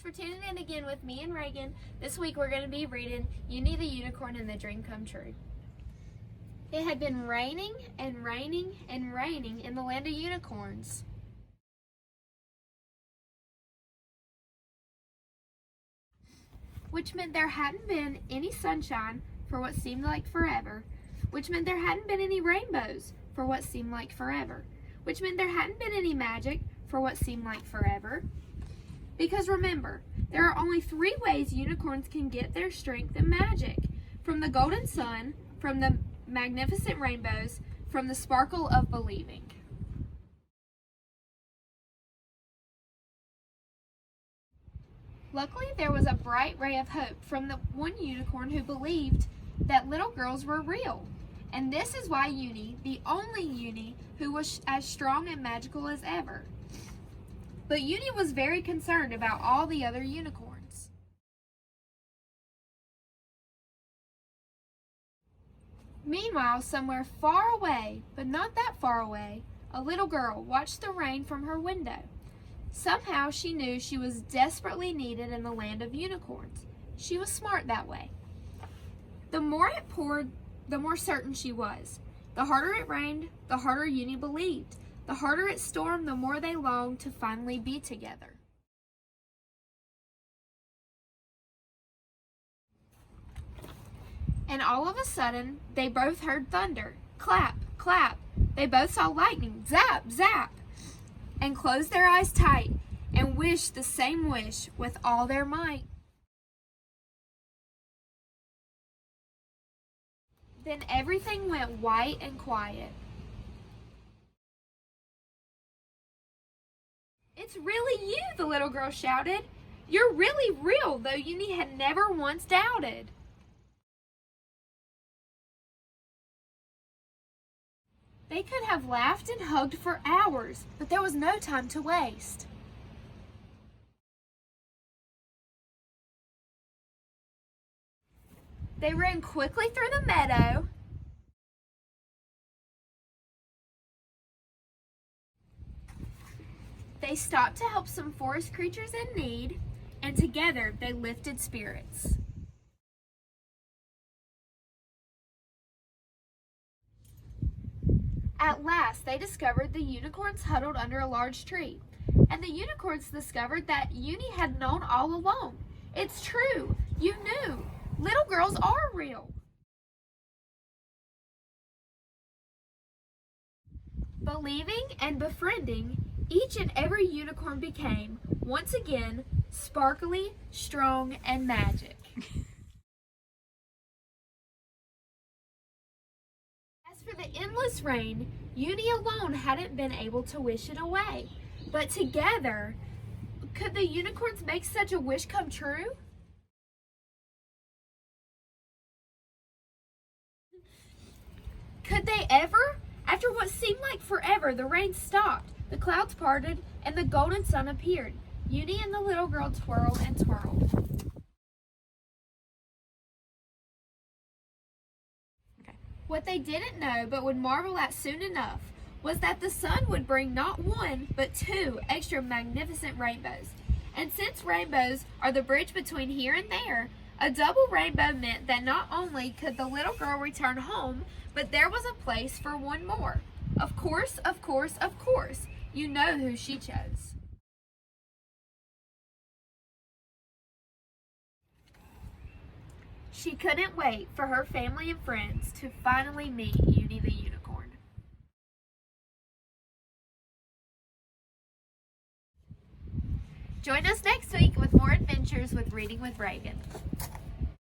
for tuning in again with me and Reagan. This week we're going to be reading Uni the Unicorn and the Dream Come True. It had been raining and raining and raining in the land of unicorns. Which meant there hadn't been any sunshine for what seemed like forever. Which meant there hadn't been any rainbows for what seemed like forever. Which meant there hadn't been any magic for what seemed like forever. Because remember, there are only 3 ways unicorns can get their strength and magic. From the golden sun, from the magnificent rainbows, from the sparkle of believing. Luckily, there was a bright ray of hope from the one unicorn who believed that little girls were real. And this is why Uni, the only Uni who was as strong and magical as ever. But Uni was very concerned about all the other unicorns. Meanwhile, somewhere far away, but not that far away, a little girl watched the rain from her window. Somehow she knew she was desperately needed in the land of unicorns. She was smart that way. The more it poured, the more certain she was. The harder it rained, the harder Uni believed. The harder it stormed, the more they longed to finally be together. And all of a sudden, they both heard thunder. Clap, clap. They both saw lightning. Zap, zap. And closed their eyes tight and wished the same wish with all their might. Then everything went white and quiet. "It's really you," the little girl shouted. "You're really real," though Uni had never once doubted. They could have laughed and hugged for hours, but there was no time to waste. They ran quickly through the meadow. They stopped to help some forest creatures in need, and together they lifted spirits. At last, they discovered the unicorns huddled under a large tree, and the unicorns discovered that Uni had known all along. It's true, you knew. Little girls are real. Believing and befriending, each and every unicorn became, once again, sparkly, strong, and magic. As for the endless rain, Uni alone hadn't been able to wish it away. But together, could the unicorns make such a wish come true? Could they ever? After what seemed like forever, the rain stopped. The clouds parted, and the golden sun appeared. Uni and the little girl twirled and twirled. What they didn't know, but would marvel at soon enough, was that the sun would bring not 1, but 2 extra magnificent rainbows. And since rainbows are the bridge between here and there, a double rainbow meant that not only could the little girl return home, but there was a place for one more. Of course, of course, of course, you know who she chose. She couldn't wait for her family and friends to finally meet Uni the Unicorn. Join us next week with more adventures with Reading with Reagan.